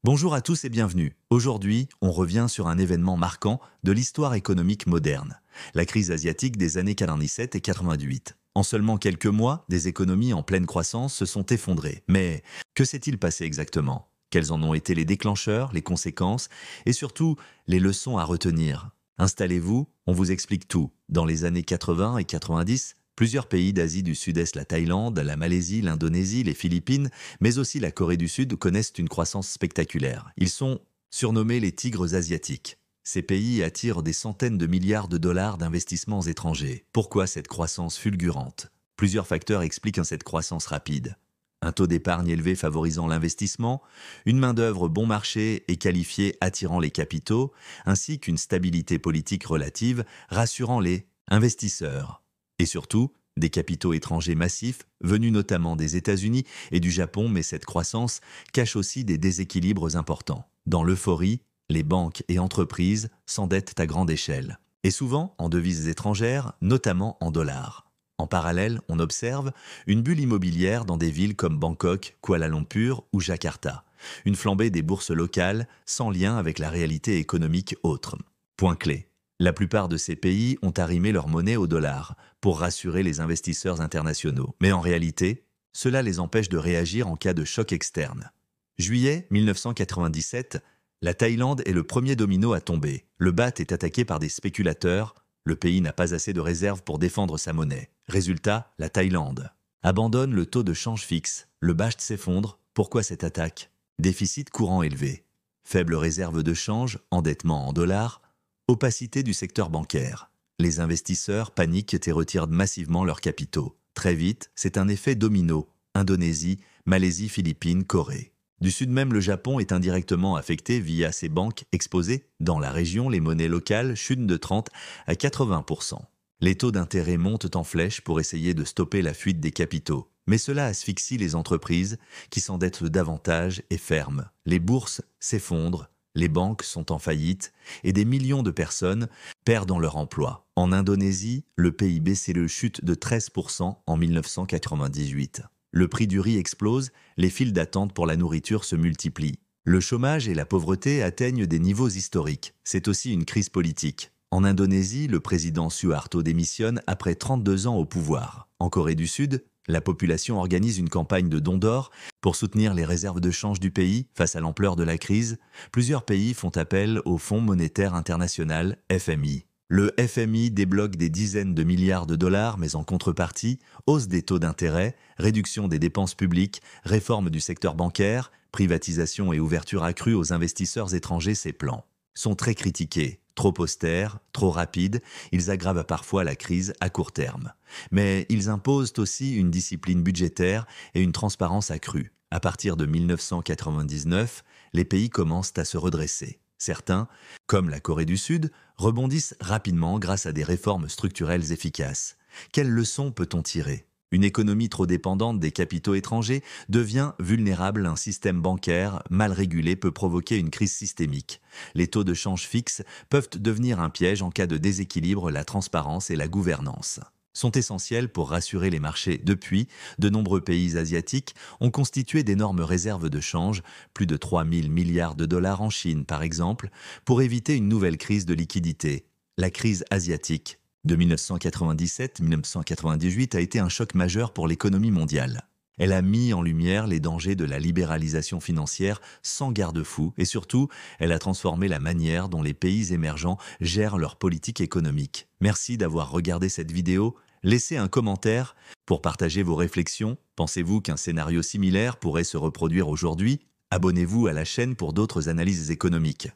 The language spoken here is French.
Bonjour à tous et bienvenue. Aujourd'hui, on revient sur un événement marquant de l'histoire économique moderne, la crise asiatique des années 97 et 98. En seulement quelques mois, des économies en pleine croissance se sont effondrées. Mais que s'est-il passé exactement? Quels en ont été les déclencheurs, les conséquences et surtout les leçons à retenir? Installez-vous, on vous explique tout. Dans les années 80 et 90, plusieurs pays d'Asie du Sud-Est, la Thaïlande, la Malaisie, l'Indonésie, les Philippines, mais aussi la Corée du Sud connaissent une croissance spectaculaire. Ils sont surnommés les tigres asiatiques. Ces pays attirent des centaines de milliards de dollars d'investissements étrangers. Pourquoi cette croissance fulgurante? Plusieurs facteurs expliquent cette croissance rapide. Un taux d'épargne élevé favorisant l'investissement, une main-d'œuvre bon marché et qualifiée attirant les capitaux, ainsi qu'une stabilité politique relative rassurant les investisseurs. Et surtout, des capitaux étrangers massifs, venus notamment des États-Unis et du Japon, mais cette croissance cache aussi des déséquilibres importants. Dans l'euphorie, les banques et entreprises s'endettent à grande échelle, et souvent en devises étrangères, notamment en dollars. En parallèle, on observe une bulle immobilière dans des villes comme Bangkok, Kuala Lumpur ou Jakarta, une flambée des bourses locales sans lien avec la réalité économique autre. Point clé. La plupart de ces pays ont arrimé leur monnaie au dollar pour rassurer les investisseurs internationaux. Mais en réalité, cela les empêche de réagir en cas de choc externe. Juillet 1997, la Thaïlande est le premier domino à tomber. Le baht est attaqué par des spéculateurs. Le pays n'a pas assez de réserves pour défendre sa monnaie. Résultat, la Thaïlande abandonne le taux de change fixe. Le baht s'effondre. Pourquoi cette attaque? Déficit courant élevé, faible réserve de change, endettement en dollars, opacité du secteur bancaire. Les investisseurs paniquent et retirent massivement leurs capitaux. Très vite, c'est un effet domino. Indonésie, Malaisie, Philippines, Corée. Du Sud même, le Japon est indirectement affecté via ses banques exposées. Dans la région, les monnaies locales chutent de 30 à 80%. Les taux d'intérêt montent en flèche pour essayer de stopper la fuite des capitaux. Mais cela asphyxie les entreprises qui s'endettent davantage et ferment. Les bourses s'effondrent. Les banques sont en faillite et des millions de personnes perdent leur emploi. En Indonésie, le PIB chute de 13% en 1998. Le prix du riz explose, les files d'attente pour la nourriture se multiplient. Le chômage et la pauvreté atteignent des niveaux historiques. C'est aussi une crise politique. En Indonésie, le président Suharto démissionne après 32 ans au pouvoir. En Corée du Sud, la population organise une campagne de dons d'or pour soutenir les réserves de change du pays face à l'ampleur de la crise. Plusieurs pays font appel au Fonds monétaire international, FMI. Le FMI débloque des dizaines de milliards de dollars, mais en contrepartie, hausse des taux d'intérêt, réduction des dépenses publiques, réforme du secteur bancaire, privatisation et ouverture accrue aux investisseurs étrangers. Ces plans sont très critiqués. Trop austères, trop rapides, ils aggravent parfois la crise à court terme. Mais ils imposent aussi une discipline budgétaire et une transparence accrue. À partir de 1999, les pays commencent à se redresser. Certains, comme la Corée du Sud, rebondissent rapidement grâce à des réformes structurelles efficaces. Quelles leçons peut-on tirer? Une économie trop dépendante des capitaux étrangers devient vulnérable. Un système bancaire mal régulé peut provoquer une crise systémique. Les taux de change fixes peuvent devenir un piège en cas de déséquilibre. La transparence et la gouvernance sont essentielles pour rassurer les marchés. Depuis, de nombreux pays asiatiques ont constitué d'énormes réserves de change, plus de 3 000 milliards de dollars en Chine par exemple, pour éviter une nouvelle crise de liquidité. La crise asiatique de 1997-1998 a été un choc majeur pour l'économie mondiale. Elle a mis en lumière les dangers de la libéralisation financière sans garde-fou et surtout, elle a transformé la manière dont les pays émergents gèrent leur politique économique. Merci d'avoir regardé cette vidéo. Laissez un commentaire pour partager vos réflexions. Pensez-vous qu'un scénario similaire pourrait se reproduire aujourd'hui? Abonnez-vous à la chaîne pour d'autres analyses économiques.